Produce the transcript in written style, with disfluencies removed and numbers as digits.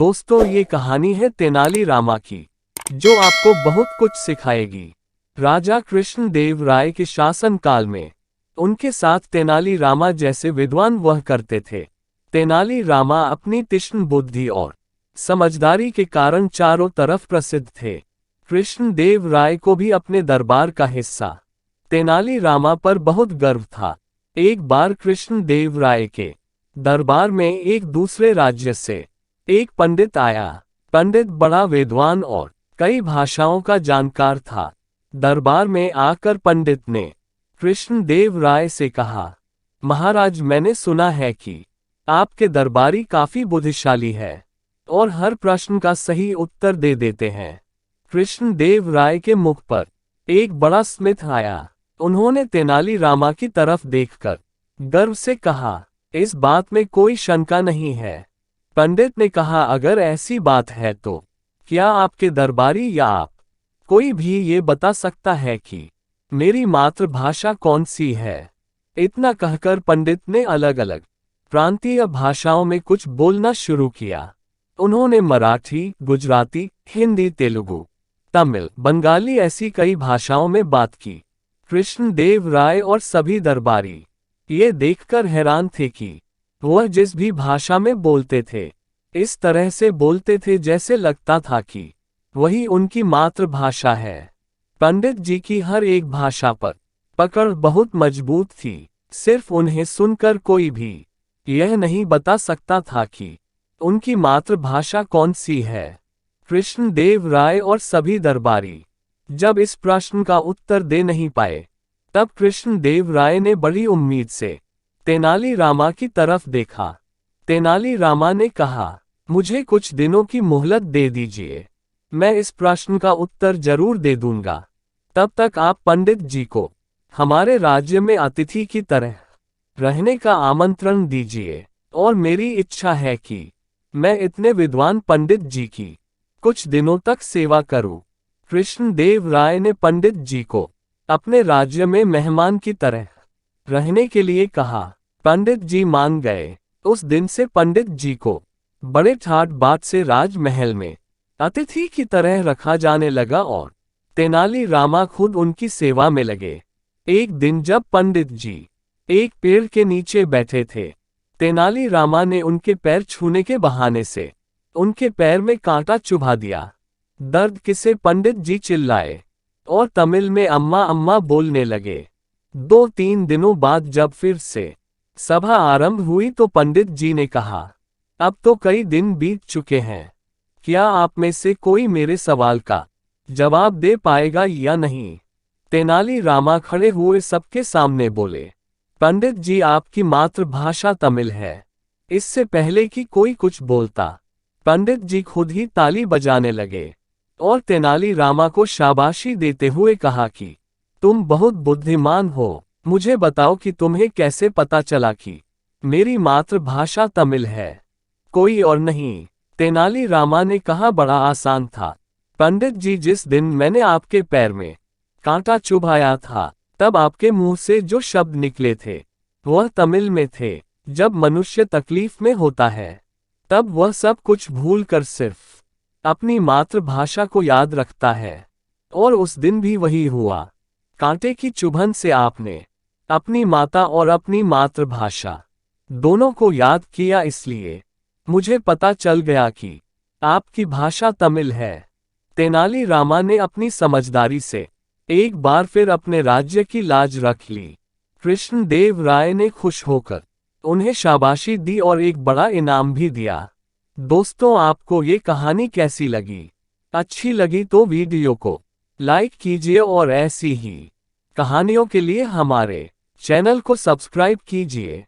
दोस्तों, ये कहानी है तेनाली रामा की, जो आपको बहुत कुछ सिखाएगी। राजा कृष्णदेव राय के शासन काल में उनके साथ तेनाली रामा जैसे विद्वान वह करते थे। तेनाली रामा अपनी तीक्ष्ण बुद्धि और समझदारी के कारण चारों तरफ प्रसिद्ध थे। कृष्णदेव राय को भी अपने दरबार का हिस्सा तेनाली रामा पर बहुत गर्व था। एक बार कृष्णदेव राय के दरबार में एक दूसरे राज्य से एक पंडित आया। पंडित बड़ा विद्वान और कई भाषाओं का जानकार था। दरबार में आकर पंडित ने कृष्णदेव राय से कहा, महाराज, मैंने सुना है कि आपके दरबारी काफी बुद्धिशाली है और हर प्रश्न का सही उत्तर दे देते हैं। कृष्णदेव राय के मुख पर एक बड़ा स्मित आया। उन्होंने तेनाली रामा की तरफ देखकर गर्व से कहा, इस बात में कोई शंका नहीं है। पंडित ने कहा, अगर ऐसी बात है तो क्या आपके दरबारी या आप कोई भी ये बता सकता है कि मेरी मातृभाषा कौन सी है? इतना कहकर पंडित ने अलग अलग प्रांतीय भाषाओं में कुछ बोलना शुरू किया। उन्होंने मराठी, गुजराती, हिंदी, तेलुगु, तमिल, बंगाली ऐसी कई भाषाओं में बात की। कृष्णदेव राय और सभी दरबारी ये देखकर हैरान थे कि वह जिस भी भाषा में बोलते थे, इस तरह से बोलते थे जैसे लगता था कि वही उनकी मातृभाषा है। पंडित जी की हर एक भाषा पर पकड़ बहुत मजबूत थी। सिर्फ उन्हें सुनकर कोई भी यह नहीं बता सकता था कि उनकी मातृभाषा कौन सी है। कृष्णदेव राय और सभी दरबारी जब इस प्रश्न का उत्तर दे नहीं पाए, तब कृष्णदेव राय ने बड़ी उम्मीद से तेनाली रामा की तरफ देखा। तेनाली रामा ने कहा, मुझे कुछ दिनों की मोहलत दे दीजिए, मैं इस प्रश्न का उत्तर जरूर दे दूंगा। तब तक आप पंडित जी को हमारे राज्य में अतिथि की तरह रहने का आमंत्रण दीजिए और मेरी इच्छा है कि मैं इतने विद्वान पंडित जी की कुछ दिनों तक सेवा करूं। कृष्णदेव राय ने पंडित जी को अपने राज्य में मेहमान की तरह रहने के लिए कहा। पंडित जी मान गए। उस दिन से पंडित जी को बड़े ठाट बाट से राजमहल में अतिथि की तरह रखा जाने लगा और तेनाली रामा खुद उनकी सेवा में लगे। एक दिन जब पंडित जी एक पेड़ के नीचे बैठे थे, तेनाली रामा ने उनके पैर छूने के बहाने से उनके पैर में कांटा चुभा दिया। दर्द किसे पंडित जी चिल्लाए और तमिल में अम्मा अम्मा बोलने लगे। 2-3 दिनों बाद जब फिर से सभा आरंभ हुई तो पंडित जी ने कहा, अब तो कई दिन बीत चुके हैं, क्या आप में से कोई मेरे सवाल का जवाब दे पाएगा या नहीं? तेनाली रामा खड़े हुए सबके सामने बोले, पंडित जी, आपकी मातृभाषा तमिल है। इससे पहले कि कोई कुछ बोलता, पंडित जी खुद ही ताली बजाने लगे और तेनाली रामा को शाबाशी देते हुए कहा कि तुम बहुत बुद्धिमान हो। मुझे बताओ कि तुम्हें कैसे पता चला कि मेरी मातृभाषा तमिल है, कोई और नहीं। तेनाली रामा ने कहा, बड़ा आसान था पंडित जी, जिस दिन मैंने आपके पैर में कांटा चुभाया था, तब आपके मुंह से जो शब्द निकले थे वह तमिल में थे। जब मनुष्य तकलीफ में होता है, तब वह सब कुछ भूलकर सिर्फ अपनी मातृभाषा को याद रखता है, और उस दिन भी वही हुआ। कांटे की चुभन से आपने अपनी माता और अपनी मातृभाषा दोनों को याद किया, इसलिए मुझे पता चल गया कि आपकी भाषा तमिल है। तेनाली रामा ने अपनी समझदारी से एक बार फिर अपने राज्य की लाज रख ली। कृष्णदेव राय ने खुश होकर उन्हें शाबाशी दी और एक बड़ा इनाम भी दिया। दोस्तों, आपको ये कहानी कैसी लगी? अच्छी लगी तो वीडियो को लाइक कीजिए और ऐसी ही कहानियों के लिए हमारे चैनल को सब्सक्राइब कीजिए।